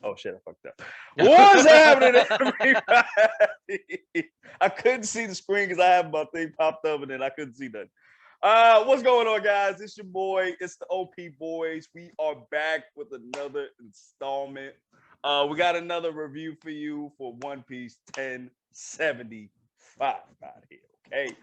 Oh shit, I fucked up. What's happening, everybody? I couldn't see the screen because I have my thing popped up and then I couldn't see nothing. What's going on, guys? It's your boy. It's the OP Boys. We are back with another installment. We got another review for you for One Piece 1075 out here. Okay.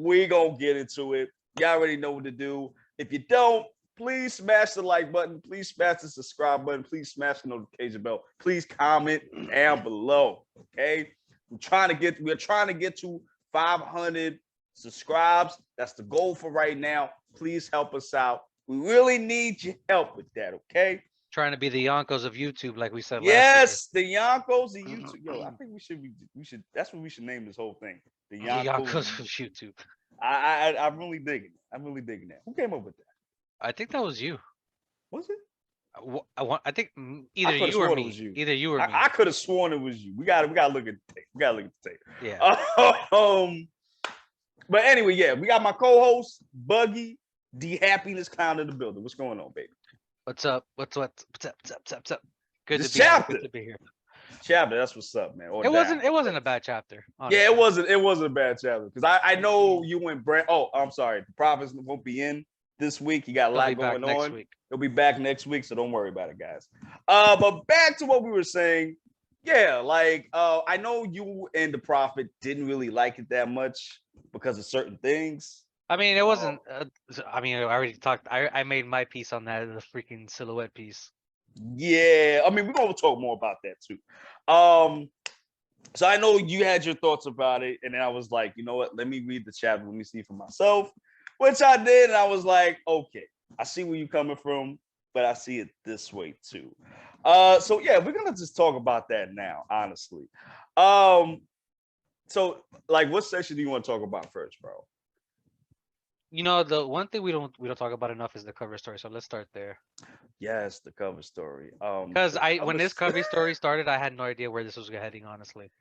We gonna get into it. Y'all already know what to do. If you don't, please smash the like button. Please smash the subscribe button. Please smash the notification bell. Please comment down below. Okay. We're trying to get to 500 subscribes. That's the goal for right now. Please help us out. We really need your help with that. Okay. Trying to be the Yonkos of YouTube, like we said last year. Yes, the Yonkos of YouTube. Yo, I think we should. That's what we should name this whole thing. The Yonkos of YouTube. I'm really digging it. I'm really digging that. Who came up with that? I think that was you. Was it? I think either you or me. Either you or me. I could have sworn it was you. We got to look at the tape. We got to look at the tape. Yeah. But anyway, yeah, we got my co-host Buggy, the happiness clown in the building. What's going on, baby? What's up? What's up? Good this to be chapter. here. Good to be here. Chapter, that's what's up, man. It wasn't a bad chapter. Honestly. Yeah, it wasn't a bad chapter because I know you and Brent. Oh, I'm sorry, the prophets won't be in this week. You got a lot going on. He'll be back next week, so don't worry about it, guys. But back to what we were saying. Yeah, like I know you and the prophet didn't really like it that much because of certain things. I mean, it wasn't. I mean, I already talked. I made my piece on that, the freaking silhouette piece. Yeah, I mean, we're gonna talk more about that too. So I know you had your thoughts about it, and then I was like, you know what? Let me read the chapter. Let me see for myself, which I did, and I was like, okay, I see where you're coming from, but I see it this way too. So yeah, we're gonna just talk about that now, honestly. So like, what section do you want to talk about first, bro? You know, the one thing we don't talk about enough is the cover story. So let's start there. Yes, the cover story. Because when this cover story started, I had no idea where this was heading, honestly.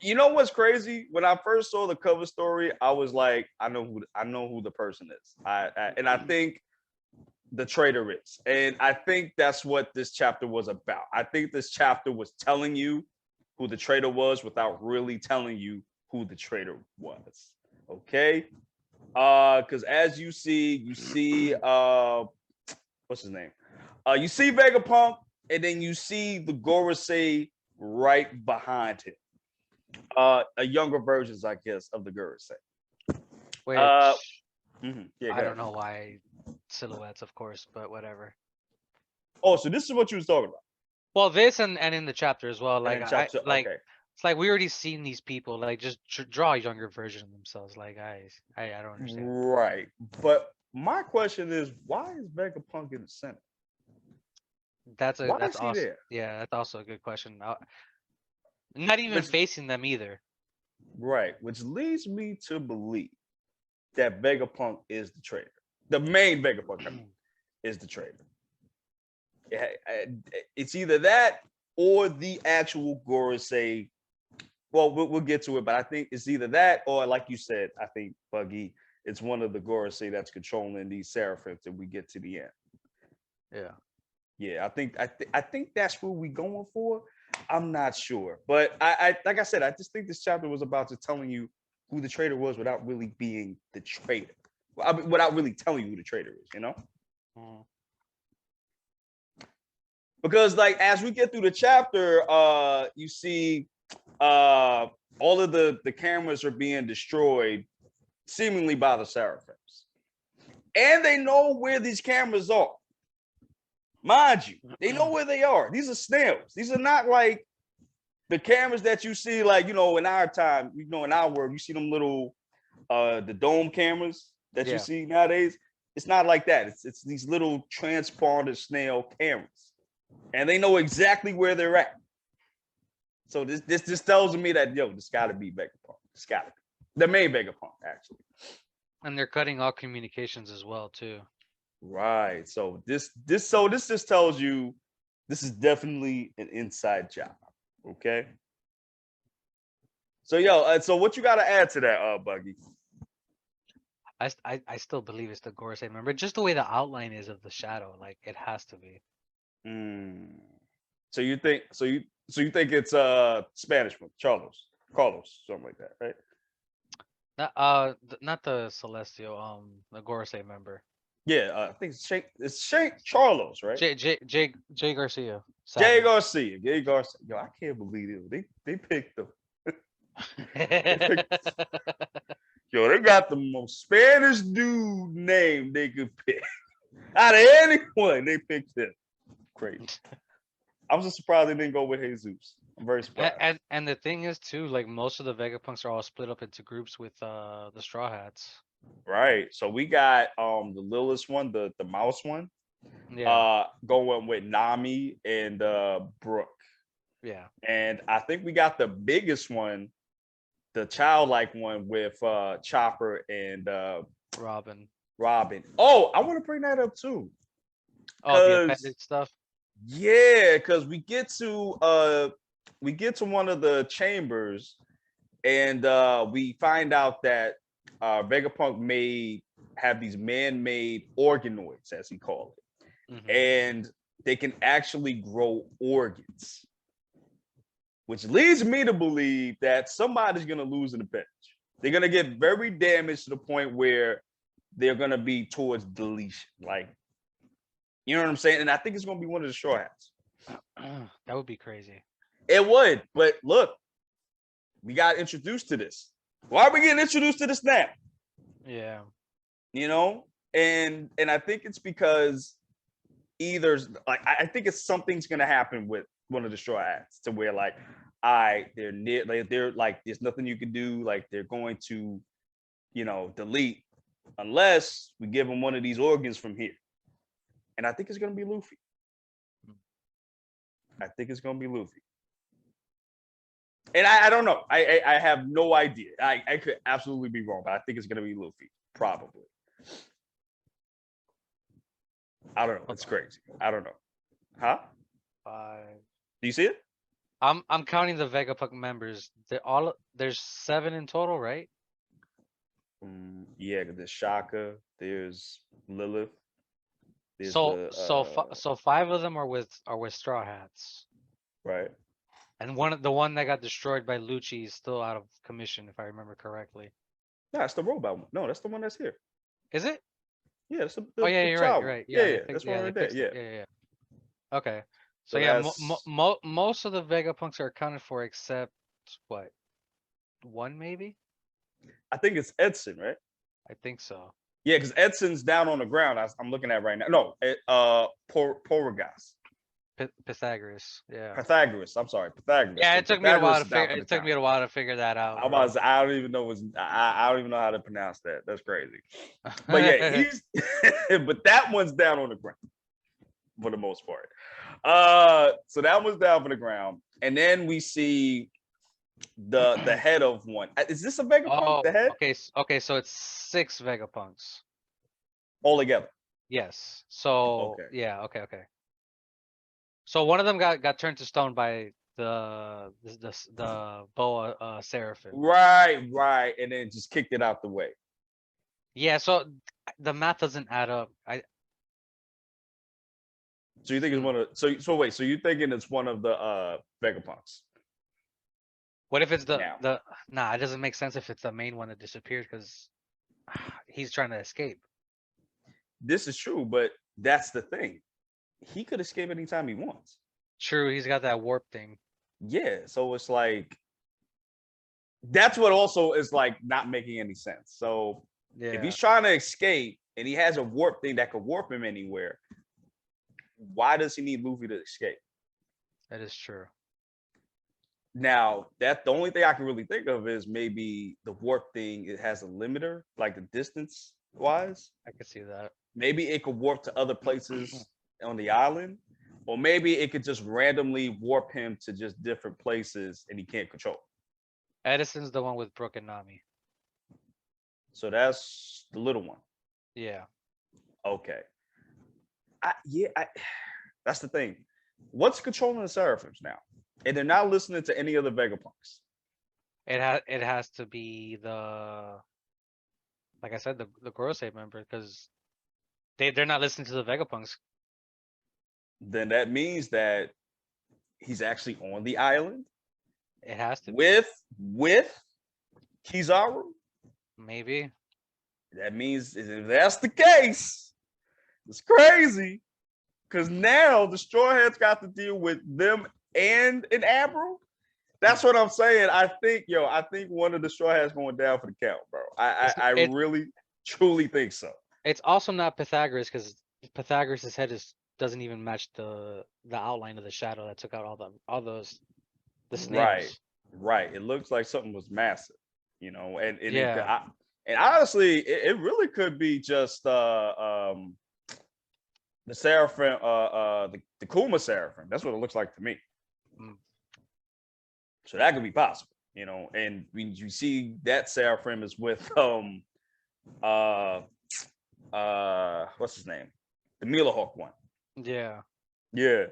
You know what's crazy? When I first saw the cover story, I was like, I know who the person is. And I think the traitor is. And I think that's what this chapter was about. I think this chapter was telling you who the traitor was without really telling you who the traitor was. Okay? Because as you see what's his name? You see Vegapunk, and then you see the Gorosei right behind him. A younger versions, I guess, of the Gorosei. Which yeah, I don't know why silhouettes, of course, but whatever. Oh, so this is what you was talking about. Well, this and in the chapter as well. Like okay. It's like we already seen these people. Like just draw a younger version of themselves. Like I don't understand. Right, but my question is, why is Vegapunk in the center? That's awesome. There? Yeah, that's also a good question. Not even facing them either. Right, which leads me to believe that Vegapunk is the traitor. The main Vegapunk is the traitor. It's either that or the actual Gorosei. Well, we'll get to it, but I think it's either that or, like you said, I think, Buggy, it's one of the Gorosei that's controlling these seraphims that we get to the end. Yeah. Yeah, I think that's what we're going for. I'm not sure, but I like I said, I just think this chapter was about just telling you who the traitor was without really being the traitor. Without really telling you who the traitor is, you know? Because like as we get through the chapter, you see all of the cameras are being destroyed, seemingly by the seraphims, and they know where these cameras are. Mind you, they know where they are. These are snails. These are not like the cameras that you see, like, you know, in our time, you know, in our world, you see them little the dome cameras that you see nowadays. It's not like that. It's these little transponder snail cameras, and they know exactly where they're at. So this tells me that this got to be Vegapunk. It's got to be the main Vegapunk, actually. And they're cutting all communications as well too. Right. So this just tells you this is definitely an inside job. Okay. So so what you got to add to that, Buggy? I still believe it's the Gorosei. Remember, just the way the outline is of the shadow, like it has to be. So you think it's Spanish one, Carlos, something like that, right? Not the Celestial, the Gorosei member. Yeah, I think it's Shane Charlos, right? Jay Garcia. Jay Savage. Garcia. Jay Garcia. Yo, I can't believe it. They picked them. They picked, yo, they got the most Spanish dude name they could pick. Out of anyone, they picked him. Crazy. I'm just surprised they didn't go with Jesus. I'm very surprised. And the thing is too, like most of the Vegapunks are all split up into groups with the Straw Hats. Right. So we got the littlest one, the mouse one. Yeah. Going with Nami and Brooke. Yeah. And I think we got the biggest one, the childlike one with Chopper and Robin. Oh, I want to bring that up too. Oh, the appendix stuff. Yeah, because we get to one of the chambers, and we find out that Vegapunk have these man-made organoids, as he called it, and they can actually grow organs, which leads me to believe that somebody's going to lose in the bench. They're going to get very damaged to the point where they're going to be towards deletion. Like, you know what I'm saying? And I think it's going to be one of the Straw Hats. That would be crazy. It would. But look, we got introduced to this. Why are we getting introduced to this now? Yeah. You know? And I think it's because either, like, I think it's something's going to happen with one of the Straw Hats to where, like, they're near, like, they're like, there's nothing you can do. Like, they're going to, delete unless we give them one of these organs from here. And I think it's going to be Luffy. And I don't know. I have no idea. I could absolutely be wrong, but I think it's going to be Luffy, probably. I don't know. It's crazy. I don't know. Huh? 5. Do you see it? I'm counting the Vegapunk members. There's 7 in total, right? Yeah, there's Shaka, there's Lilith. There's so 5 of them are with Straw Hats. Right. And the one that got destroyed by Lucci is still out of commission, if I remember correctly. No, that's the robot one. No, that's the one that's here. Is it? Yeah, that's the oh yeah, you're right. Yeah, that's one right there. Yeah. Okay. So yeah, most of the Vegapunks are accounted for except what? 1 maybe? I think it's Edson, right? I think so. Yeah, because Edson's down on the ground. I'm looking at right now. No, Porygas. Pythagoras. Yeah. Pythagoras. I'm sorry, Pythagoras. Yeah, it took me a while to figure that out. I don't even know I don't even know how to pronounce that. That's crazy. But yeah, he's but that one's down on the ground for the most part. So that one's down for the ground, and then we see the head of one. Is this a Vegapunk? The head? Okay, so it's 6 Vegapunks all together. Yes. So yeah, okay. So one of them got turned to stone by the boa seraphim. Right, and then just kicked it out the way. Yeah, so the math doesn't add up. So you think it's one of so wait, so you thinking it's one of the Vegapunks? What if it's nah, it doesn't make sense if it's the main one that disappeared because he's trying to escape. This is true, but that's the thing. He could escape anytime he wants. True, he's got that warp thing. Yeah, so it's like that's what also is like not making any sense. So if he's trying to escape and he has a warp thing that could warp him anywhere, why does he need Luffy to escape? That is true. Now, the only thing I can really think of is maybe the warp thing, it has a limiter, like the distance wise. I can see that. Maybe it could warp to other places on the island, or maybe it could just randomly warp him to just different places and he can't control. Edison's the one with Brooke and Nami. So that's the little one. Yeah. Okay. That's the thing. What's controlling the Seraphims now? And they're not listening to any of the Vegapunks. It has to be like I said, the Gorosei member, because they're not listening to the Vegapunks. Then that means that he's actually on the island It has to with Kizaru. maybe. That means if that's the case, it's crazy. Because now the Straw Hats got to deal with them and an Admiral. That's what I'm saying. I think one of the Straw Hats going down for the count, bro. I really, truly think so. It's also not Pythagoras because Pythagoras' head doesn't even match the outline of the shadow that took out all the snails. Right. It looks like something was massive, and Yeah. and honestly, it really could be just the Seraphim, the Kuma Seraphim. That's what it looks like to me. So that could be possible, and when you see that Seraphim is with what's his name? The Milahawk one. Yeah. Yeah.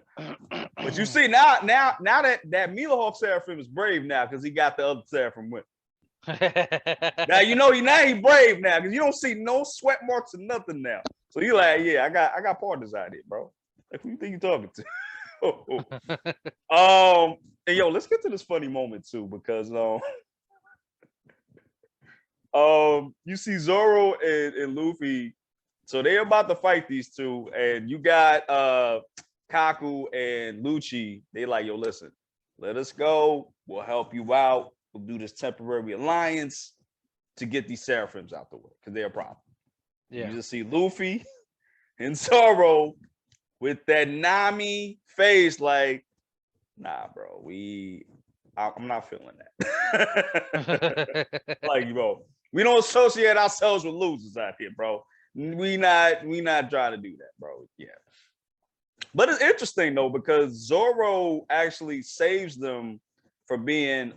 But you see now that Milahawk Seraphim is brave now because he got the other Seraphim with him. Now he brave now because you don't see no sweat marks or nothing now. So you like, yeah, I got partners out here, bro. Like, who you think you're talking to? And yo, let's get to this funny moment too, because you see Zoro and Luffy, so they're about to fight these two, and you got Kaku and Lucci. They like, yo, listen, let us go. We'll help you out. We'll do this temporary alliance to get these Seraphims out the way because they're a problem. Yeah. You just see Luffy and Zoro with that Nami face, like, nah, bro, I'm not feeling that. Like, bro, we don't associate ourselves with losers out here, bro. We not trying to do that, bro. Yeah. But it's interesting though, because Zoro actually saves them from being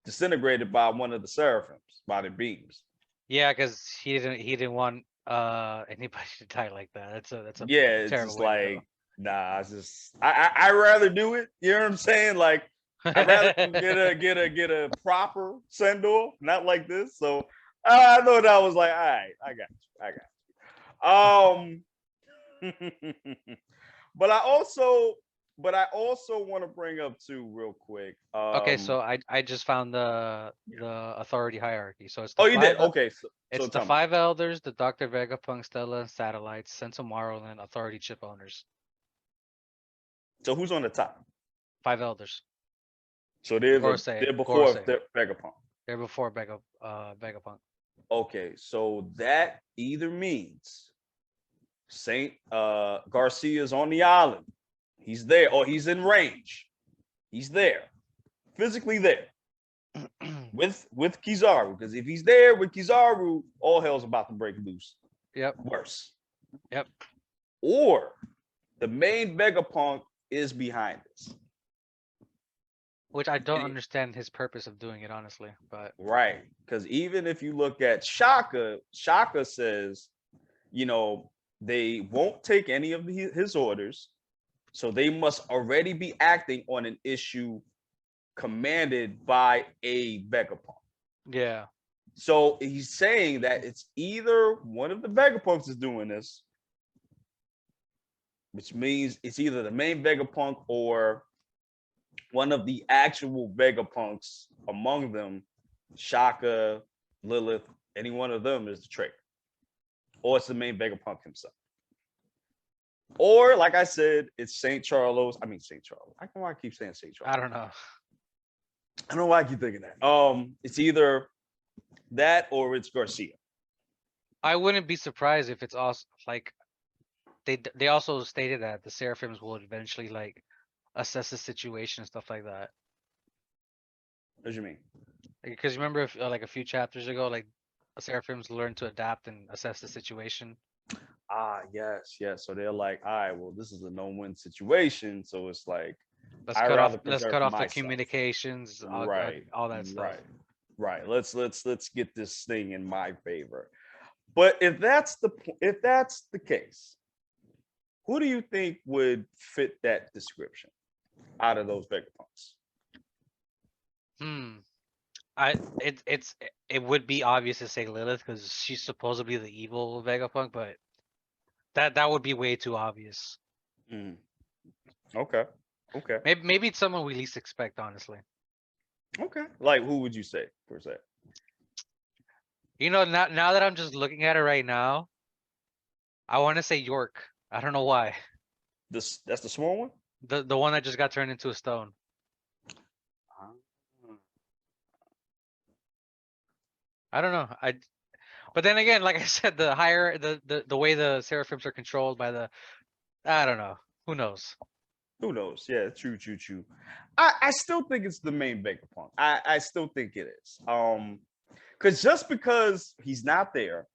disintegrated by one of the Seraphims, by the beams. Yeah, because he didn't want anybody to die like that. That's a yeah, it's just like, nah, it's just I rather do it. You know what I'm saying? Like, I'd rather get a proper send off, not like this. So I thought that was like, all right, I got you. But I also want to bring up too, real quick. Okay, so I just found the authority hierarchy. So it's you did? Okay, so it's the 5 elders, the Dr. Vegapunk, Stella, and satellites, sent to Tomorrowland, authority chip owners. So who's on the top? 5 elders. So they're before Vegapunk. They're before Vegapunk. Okay, so that either means Saint Garcia's on the island. He's there, or he's in range. He's there, physically there, with Kizaru. Because if he's there with Kizaru, all hell's about to break loose. Yep. Worse. Yep. Or the main Vegapunk is behind this. Which I don't understand his purpose of doing it, honestly. But right, because even if you look at Shaka says, they won't take any of his orders, so they must already be acting on an issue commanded by a Vegapunk. Yeah. So he's saying that it's either one of the Vegapunks is doing this, which means it's either the main Vegapunk or one of the actual Vegapunks among them, Shaka, Lilith, any one of them is the traitor. Or it's the main Vegapunk himself. Or, like I said, it's St. Charles. I mean, St. Charles. I don't know why I keep saying St. Charles. I don't know. I don't know why I keep thinking that. It's either that or it's Garcia. I wouldn't be surprised if it's also like they also stated that the Seraphims will eventually like assess the situation and stuff like that. What do you mean? Because remember, if like a few chapters ago, like Seraphims learned to adapt and assess the situation. Yes. So they're like, all right, well, this is a no-win situation, so it's like, let's cut off the communications, all that stuff. Right. Let's get this thing in my favor. But if that's the case, who do you think would fit that description out of those Vegapunks? It would be obvious to say Lilith because she's supposedly the evil Vegapunk, but that would be way too obvious. Okay. Okay. Maybe it's someone we least expect, honestly. Okay. Like, who would you say per se? You know, now that I'm just looking at it right now, I want to say York. I don't know why. That's the small one. The one that just got turned into a stone. I don't know. But then again, like I said, the higher the way the seraphims are controlled by the, I don't know. Who knows? Who knows? Yeah, true. I still think it's the main Vegapunk. I still think it is. Because just because he's not there,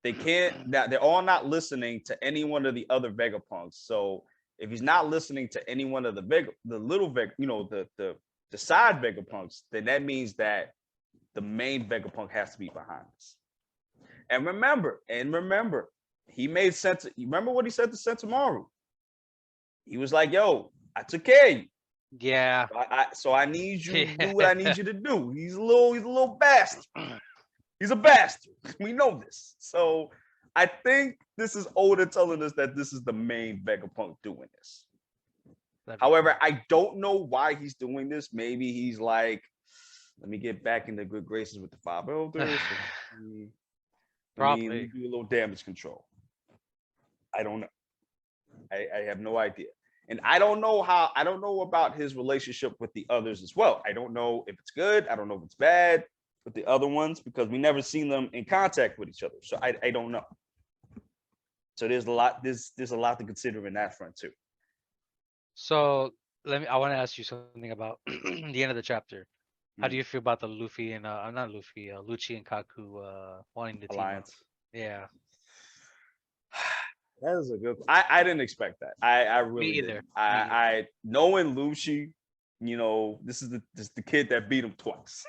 they can't. They're all not listening to any one of the other Vegapunks. So if he's not listening to any one of the little the side Vegapunks, then that means that the main Vegapunk has to be behind us. And remember, he made sense. You remember what he said to Sentomaru? He was like, "Yo, I took care of you. Yeah. So I need you to do what I need you to do." He's a little bastard. He's a bastard. We know this. So I think this is Oda telling us that this is the main Vegapunk doing this. However, I don't know why he's doing this. Maybe he's like, let me get back into good graces with the 5 elders. Probably. Let me do a little damage control. I don't know. I have no idea. And I don't know about his relationship with the others as well. I don't know if it's good. I don't know if it's bad with the other ones because we never seen them in contact with each other. So I don't know. So there's a lot to consider in that front too. So I want to ask you something about the end of the chapter. How do you feel about the Luffy and not Luffy, Lucci and Kaku wanting to alliance? Team up? Yeah. That is a good. I didn't expect that. I really Me either. didn't. I knowing Lucci, you know, this is the kid that beat him twice.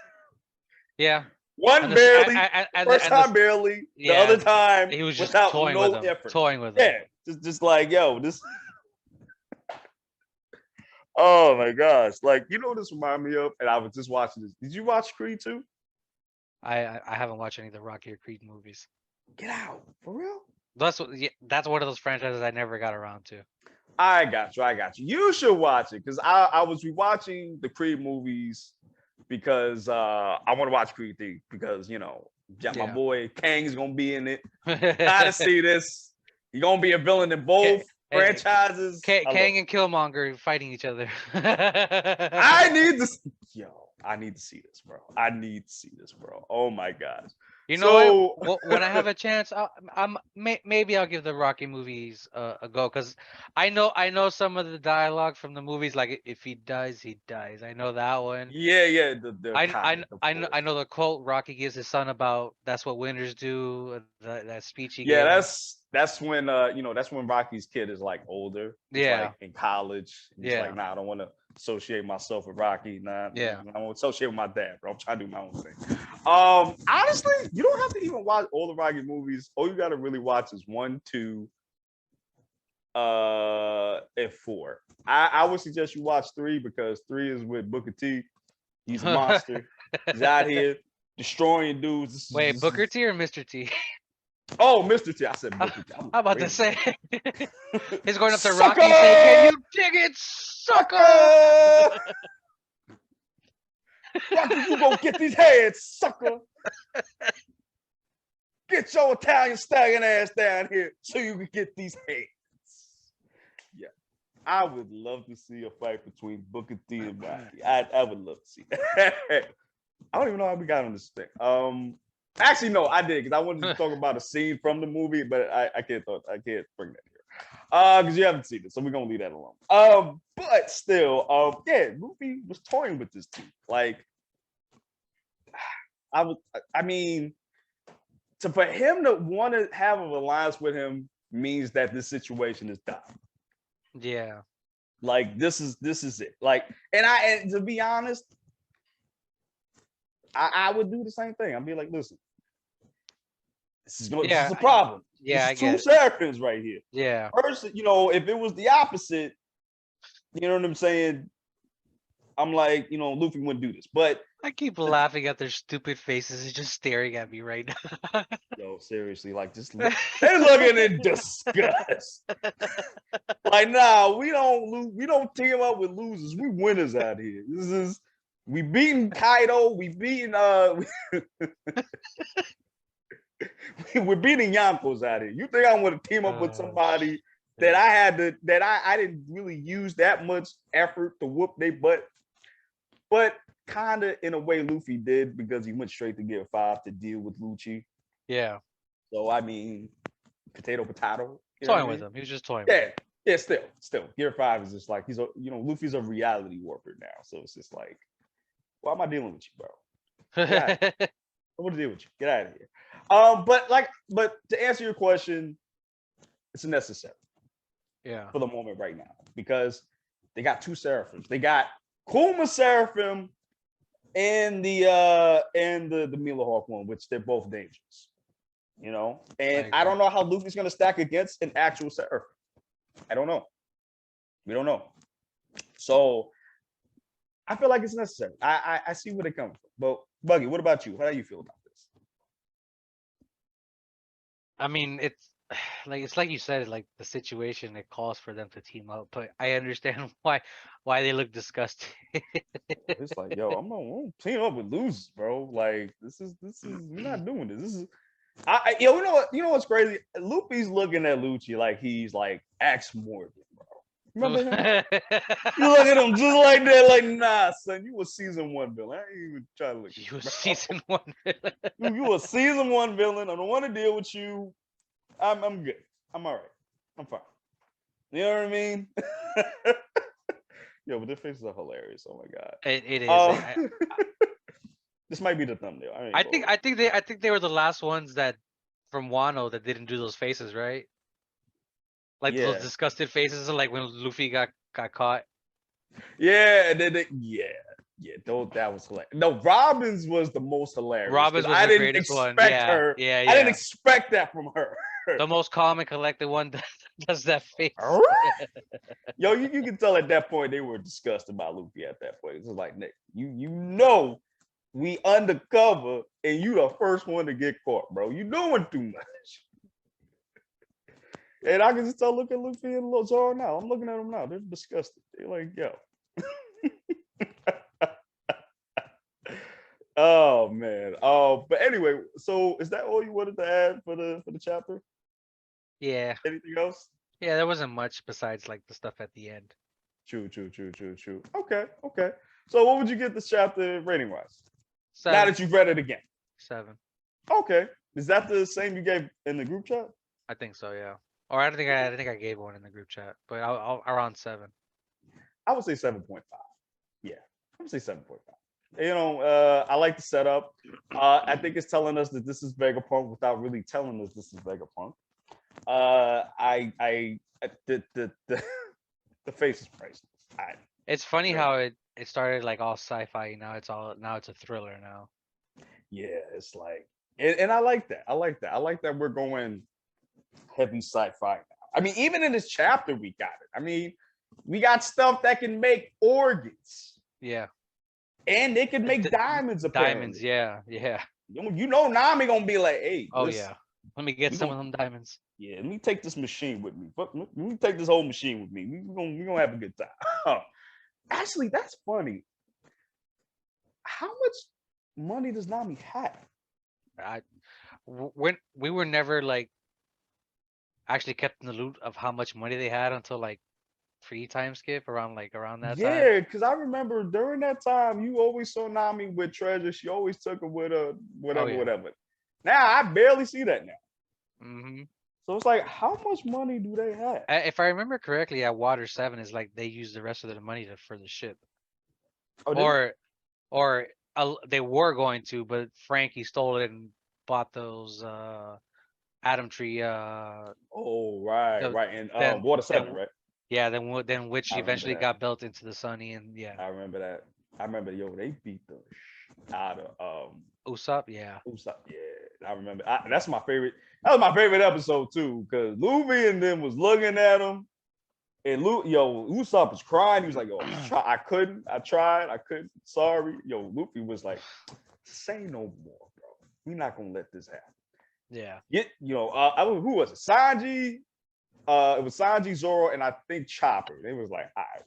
Yeah. One barely. First time barely. The other time he was just without toying no with him. effort. Toying with him. Yeah. Just like, yo, this. Oh my gosh. Like, you know what this reminded me of? And I was just watching this. Did you watch Creed 2? I haven't watched any of the Rocky or Creed movies. Get out. For real? That's one of those franchises I never got around to. I got you. You should watch it because I was rewatching the Creed movies because I want to watch Creed 3 because, you know, my boy Kang's going to be in it. Gotta see this. He's going to be a villain in both franchises. Kang and Killmonger fighting each other. I need to see this, bro. Oh my gosh. You know what? When I have a chance, maybe I'll give the Rocky movies a go because I know some of the dialogue from the movies. Like if he dies, he dies. I know that one. Yeah. I know the quote Rocky gives his son about that's what winners do. That speech he gave. Yeah, that's when that's when Rocky's kid is like older. He's like in college. He's like, nah, I don't want to associate myself with Rocky. Nah, I want to associate with my dad, bro. I'm trying to do my own thing. Honestly, you don't have to even watch all the Rocky movies. All you gotta really watch is 1, 2, and 4. I would suggest you watch 3 because 3 is with Booker T. He's a monster. He's out here destroying dudes. Wait, Booker T or Mr. T? Oh, Mr. T. I said Booker T. I'm about to say. He's going up to Rocky saying, "Can you dig it, sucker?" Rocky, you gonna get these heads, sucker. Get your Italian stallion ass down here so you can get these heads. Yeah. I would love to see a fight between Booker T and Rocky. I would love to see that. I don't even know how we got on this thing. Actually, no, I did because I wanted to talk about a scene from the movie, but I can't bring that here. Because you haven't seen it, so we're gonna leave that alone. But still, Luffy was toying with this dude. Like, I mean, for him to want to have an alliance with him means that this situation is done. Yeah. Like this is it. Like, and to be honest, I would do the same thing. I'd be like, listen, this is a problem. Yeah, this is 2 Seraphims right here. Yeah. First, if it was the opposite, you know what I'm saying? I'm like, Luffy wouldn't do this. But I keep laughing at their stupid faces. It's just staring at me right now. Yo, seriously, like just look, they're looking in disgust. Like, nah, we don't team up with losers. We winners out here. This is we beating Kaido, we beating we're beating Yonkos out here. You think I want to team up with somebody that I had to I didn't really use that much effort to whoop their butt? But kind of in a way Luffy did because he went straight to Gear 5 to deal with Lucci. Yeah. So I mean, potato. Toying with him. He was just toying Yeah, with him. yeah. Still, Gear 5 is just like Luffy's a reality warper now. So it's just like, why am I dealing with you, bro? Yeah, I want to deal with you. Get out of here. But to answer your question, it's necessary. Yeah. For the moment right now because they got two seraphims. They got Kuma Seraphim and the Mila Hawk one, which they're both dangerous. And I don't know how Luffy's gonna stack against an actual Seraphim. I don't know. We don't know. So I feel like it's necessary. I see where they come from. But Buggy, what about you? How do you feel about this? I mean, it's like you said, like the situation it calls for them to team up, but I understand why they look disgusted. It's like, yo, I'm gonna team up with losers, bro. Like this is we're not doing this. This is you know what's crazy? Luffy's looking at Lucci like he's like Axe Morgan, bro. Remember him? You look at him just like that, like, nah, son, you a season 1 villain. I ain't even trying to look at you. You a season 1 villain. You a season 1 villain. I don't want to deal with you. I'm good. I'm all right. I'm fine. You know what I mean? Yo, but their faces are hilarious. Oh my god. It is. This might be the thumbnail. I think they were the last ones that from Wano that didn't do those faces, right? Like those disgusted faces, like when Luffy got caught. Yeah, and then that was hilarious. No, Robin's was the most hilarious. Robin's was I the didn't greatest expect one. her. Yeah. I didn't expect that from her. The most calm and collected one does that face. Yo, you can tell at that point they were disgusted by Luffy at that point. It's just like, Nick, you know we undercover and you the first one to get caught, bro. You doing too much. And I can just tell, look at Luffy and Zoro now. I'm looking at them now. They're disgusted. They're like, yo. Oh man. But anyway, so is that all you wanted to add for the chapter? Yeah. Anything else? Yeah, there wasn't much besides like the stuff at the end. True. Okay. So what would you get this chapter rating wise? 7. Now that you've read it again. 7. Okay. Is that the same you gave in the group chat? I think so, yeah. Or I think I gave one in the group chat, but I'll around 7. I would say 7.5. Yeah, I would say 7.5. I like the setup. I think it's telling us that this is Vegapunk without really telling us this is Vegapunk. The face is priceless. It's funny how it started like all sci-fi. Now it's a thriller now. Yeah, it's like, and I like that. I like that we're going heavy sci-fi now. I mean, even in this chapter, we got it. I mean, we got stuff that can make organs. Yeah. And they can make diamonds, apparently. Diamonds, yeah. Nami gonna be like, hey, listen, let me get some of them diamonds. Yeah, let me take this machine with me. Let me take this whole machine with me. We're gonna have a good time. Actually, that's funny. How much money does Nami have? When we were never like actually kept in the loop of how much money they had until like free time skip around that time. Yeah, because I remember during that time you always saw Nami with treasure. She always took her with her whatever. Now I barely see that now. Mm-hmm. So it's like, how much money do they have? If I remember correctly, at Water 7 is like they used the rest of their money for the ship. Or they were going to, but Frankie stole it and bought those Atom Tree. Right. And Water 7, right? Yeah, then which eventually got built into the Sunny, and yeah. I remember that. I remember, they beat the out of Usopp, yeah. Usopp, yeah. I remember. That's my favorite. That was my favorite episode too, because Luffy and them was looking at him, And Usopp was crying. He was like, "Yo, I couldn't. I tried. I couldn't. Sorry." Yo, Luffy was like, "Say no more, bro. We're not gonna let this happen." Yeah. Who was it? Sanji. It was Sanji, Zoro, and I think Chopper. They was like, "All right,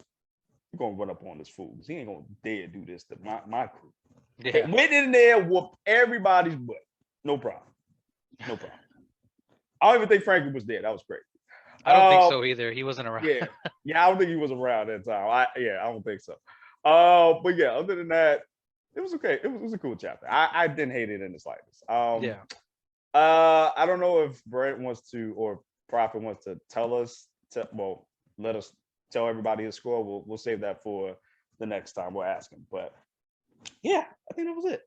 we're gonna run up on this fool because he ain't gonna dare do this to my crew." Yeah. Went in there, whooped everybody's butt. No problem. No problem. I don't even think Frankie was there. That was crazy. I don't think so either. He wasn't around. Yeah, I don't think he was around that time. I don't think so. But yeah, other than that, it was okay. It was a cool chapter. I didn't hate it in the slightest. Yeah. I don't know if Brett wants to or Prophet wants to tell us. Let us tell everybody his score. We'll save that for the next time. We'll ask him. But yeah, I think that was it.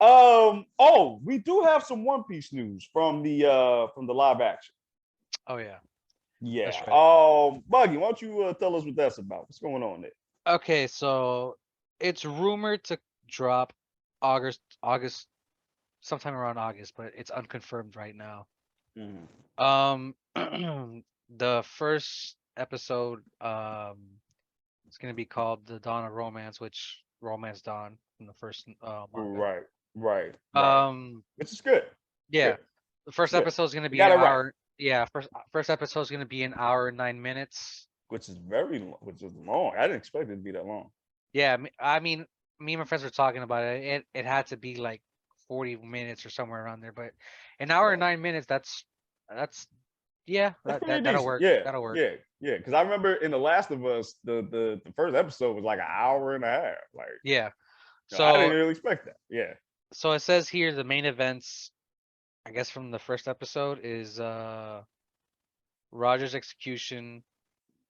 Oh, we do have some One Piece news from the live action. Oh yeah. Yeah. That's right. Buggy, why don't you tell us what that's about? What's going on there? Okay, so it's rumored to drop August, sometime around August, but it's unconfirmed right now. Mhm. The first episode it's gonna be called The Dawn of Romance, which Romance Dawn from the first manga. Right. Which is good. Yeah. Good. The first Good. episode is gonna You be an got it right. hour. Yeah, first episode is gonna be an hour and 9 minutes. Which is which is long. I didn't expect it to be that long. Yeah, I mean, me and my friends were talking about it. It had to be like 40 minutes or somewhere around there, but an hour and Yeah. 9 minutes. That's yeah, That's pretty that'll decent. work. Yeah. That'll work. Yeah. Because I remember in The Last of Us, the first episode was like an hour and a half. Like, Yeah. I So didn't really expect that. Yeah. so it says here the main events, I guess from the first episode is Roger's execution,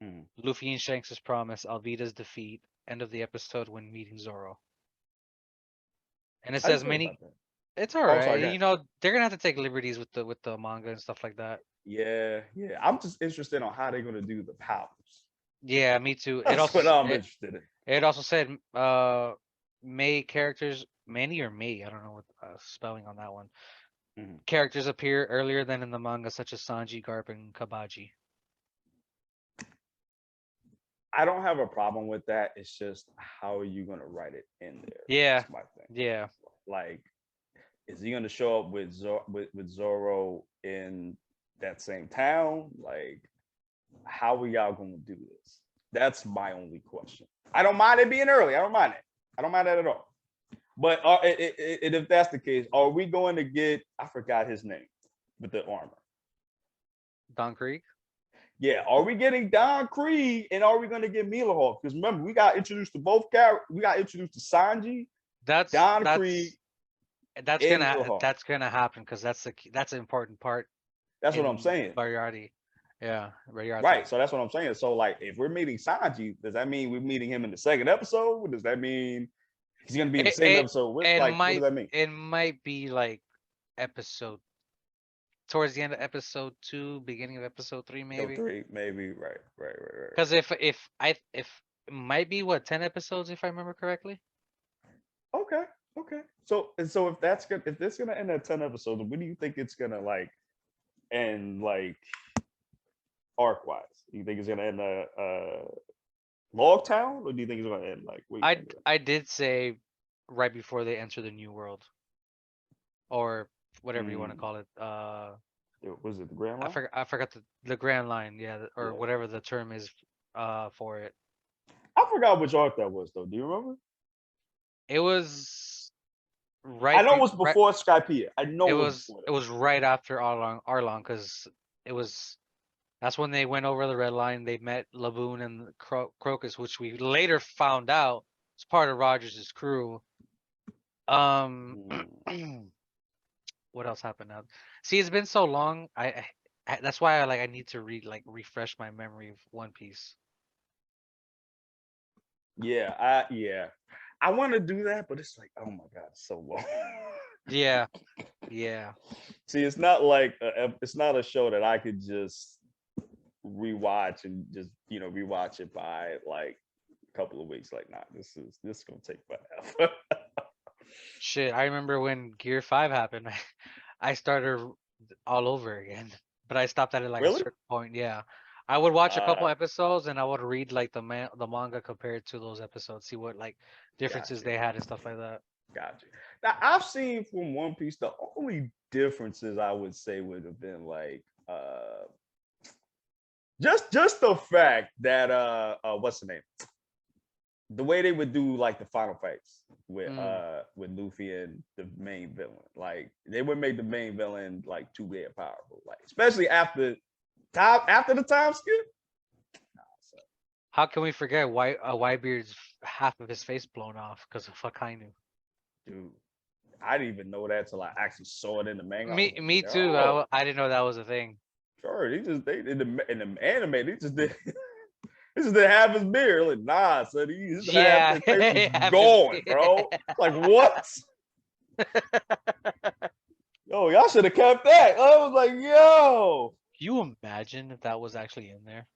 Mhm. Luffy and Shanks' promise, Alvida's defeat, end of the episode when meeting Zoro. And it How do you says feel many. about that? It's all Oh, sorry, right. guys. They're gonna have to take liberties with the manga and stuff like that. Yeah. I'm just interested on how they're gonna do the powers. Yeah, me too. That's what I'm interested in. It also said May characters, Manny or May, I don't know what spelling on that one. Mhm. Characters appear earlier than in the manga, such as Sanji, Garp, and Kabaji. I don't have a problem with that. It's just how are you gonna write it in there? Yeah, That's my thing. yeah. Like, is he gonna show up with Zoro in that same town? Like, how are y'all gonna do this? That's my only question. I don't mind it being early. I don't mind it. I don't mind that at all. But if that's the case, are we going to get? I forgot his name with the armor. Don Creek. Yeah, are we getting Don Krieg and are we going to get Mila? Because remember, we got introduced to both characters. We got introduced to Sanji, That's Don that's Krieg, and Mila. that's gonna happen because that's an important part That's what I'm in saying. Variety. Yeah, Variety. Right. So that's what I'm saying. So, like, if we're meeting Sanji, does that mean we're meeting him in the second episode? Does that mean he's going to be in the same episode? What does that mean? It might be like episode towards the end of episode 2, beginning of episode 3, Go maybe. 3, maybe. Right. Because if it might be what 10 episodes if I remember correctly. Okay. So if that's good, if this gonna end at 10 episodes, when do you think it's gonna like end like arc wise? Do you think it's gonna end Log Town, or do you think it's gonna end like? What do you think? I did say right before they enter the new world, or whatever you want to call it. Was it the Grand Line? I forgot the Grand Line, yeah, or Yeah. whatever the term is for it. I forgot which arc that was though. Do you remember? It was I know it was before Skypiea. I know it it was before it was right after Arlong because it was that's when they went over the red line. They met Laboon and Crocus, which we later found out was part of Rogers' crew. that. What else happened now? See, it's been so long. That's why I need to refresh my memory of One Piece. Yeah. I want to do that, but it's like, oh my god, it's so long. Yeah. See, it's not like it's not a show that I could just rewatch and just rewatch it by like a couple of weeks. Like, nah, this is gonna take forever. Shit, I remember when Gear 5 happened. I started all over again, but I stopped at like a Really? certain point. Yeah, I would watch a couple Uh, episodes and I would read like the manga compared to those episodes, see what like differences gotcha, they had and stuff like that. gotcha. Now I've seen from One Piece the only differences I would say would have been like just the fact that what's the name? The way they would do like the final fights Mm. with Luffy and the main villain. Like they would make the main villain like too big powerful. Like especially after the time skip. Nah, so, How can we forget Whitebeard's half of his face blown off because of Akainu? dude, I didn't even know that till I actually saw it in the manga. I was Me like, too. oh, I didn't know that was a thing. sure. They in the anime, they just did this is the half his beard. Like, nah, son, his half Yeah, his face was half his going, bro. Like, what? Yo, y'all should have kept that. I was like, yo. Can you imagine if that was actually in there?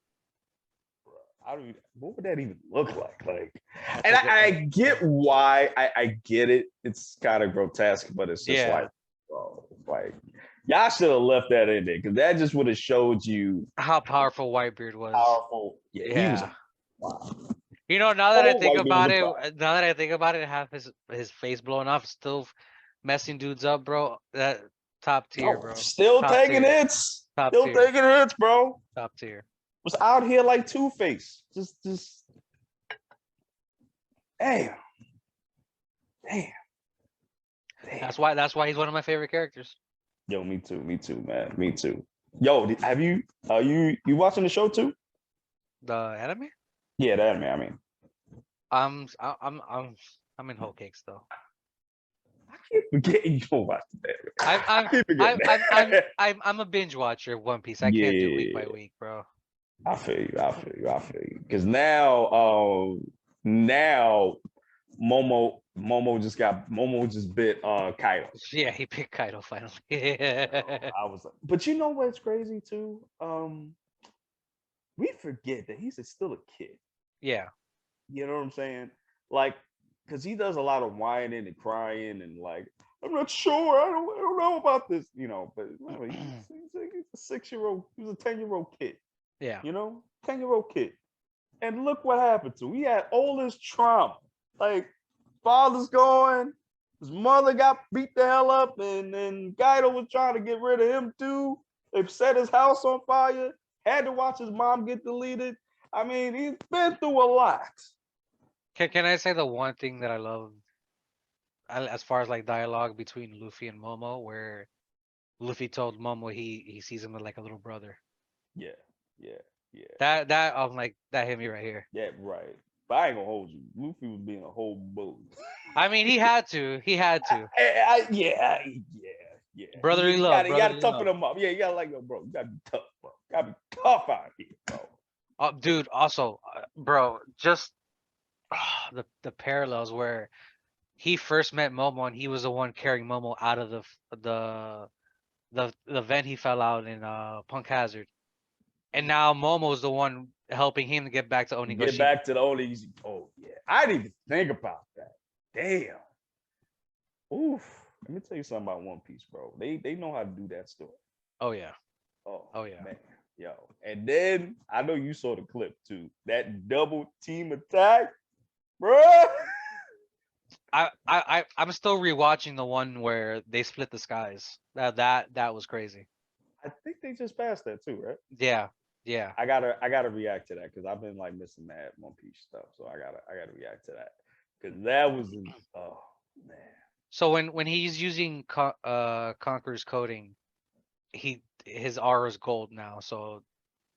I don't even, what would that even look like? Like, That's and a good. I get why. I get it. It's kind of grotesque, but it's just Yeah. like, bro, like y'all should have left that in there because that just would have showed you How powerful Whitebeard was. powerful. Yeah, he was. Yeah. Wow. You know, now that I Oh, think white man about was it, a have his face blown off, still messing dudes up, bro. That top tier, yo, bro. still Top taking tier. hits. Top Still tier. taking hits, bro. Top tier. Was out here like Two-Face. Just damn, damn, damn. That's why he's one of my favorite characters. Yo, me too, man, me too. Yo, have you you watching the show too? The anime? Yeah, that man. I mean, I'm in whole cakes though. I keep forgetting you don't watch that. I'm I I'm keep forgetting that. I'm a binge watcher of One Piece. I can't do week by Yeah, week, bro. I feel you. I feel you. I feel you. Because now Momo just bit Kaido. Yeah, he picked Kaido finally. I was like, but you know what's crazy too? We forget that he's still a kid. Yeah. You know what I'm saying? Like, because he does a lot of whining and crying and like, I'm not sure. I don't know about this. You know, but remember, he's a 6-year-old. He was a 10-year-old kid. Yeah. You know, 10-year-old kid. And look what happened to him. He had all this trauma. Like, father's going, his mother got beat the hell up, and then Guido was trying to get rid of him too. They set his house on fire, had to watch his mom get deleted. I mean, he's been through a lot. Can I say the one thing that I love as far as like dialogue between Luffy and Momo, where Luffy told Momo he sees him as like a little brother. Yeah, yeah, yeah, That I'm like that hit me right here. yeah, right. But I ain't gonna hold you. Luffy was being a whole bully. I mean, he had to. He had to. Yeah. Brotherly You love, gotta brotherly toughen love. them up. Yeah, you gotta like, yo, bro. You gotta be tough, bro. You gotta be tough out here, bro. Dude, also, bro, just the parallels where he first met Momo and he was the one carrying Momo out of the vent he fell out in Punk Hazard, and now Momo's the one helping him to get back to Get Onigashima. back to the only easy. Oh yeah, I didn't even think about that. Damn. Oof. Let me tell you something about One Piece, bro. They know how to do that story. Oh yeah. Oh, Oh yeah. man. Yo. And then I know you saw the clip too. That double team attack, bro. I'm still rewatching the one where they split the skies. That was crazy. I think they just passed that too, right? Yeah. Yeah. I gotta react to that because I've been like missing that One Piece stuff. So I gotta react to that. Because that was oh man. So when he's using Conqueror's coding, his aura is gold now. So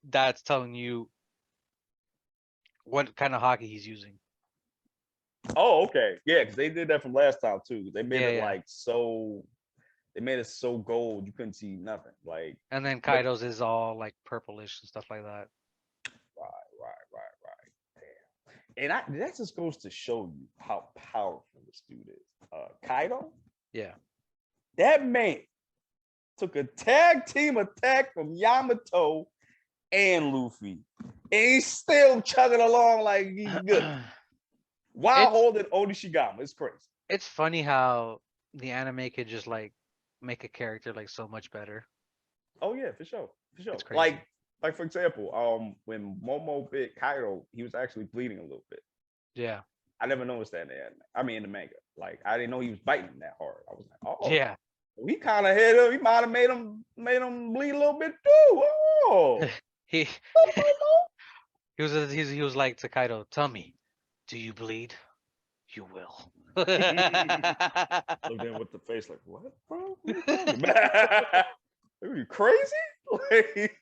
that's telling you what kind of hockey he's using. Oh, okay. Yeah, because they did that from last time too. They made Yeah, it yeah. like so. They made it so gold you couldn't see nothing. Like, And then but Kaido's is all like purplish and stuff like that. right. Damn. And that just goes to show you how powerful this dude is. Kaido, Yeah. that man took a tag team attack from Yamato and Luffy, and he's still chugging along like he's good while it's holding Onishigama. It's crazy. it's funny how the anime could just like make a character like so much better. Oh yeah, for sure. It's Like crazy. Like for example, when Momo bit Kaido, he was actually bleeding a little bit. Yeah. I never noticed that in the anime. I mean in the manga. Like I didn't know he was biting that hard. I was like, oh, Yeah. he kind of hit him. He might have made him bleed a little bit too. Oh, he he was like to Kaido, tell me, do you bleed? You will. looked in with the face like, what, bro? What are you talking about? Are you crazy? Like,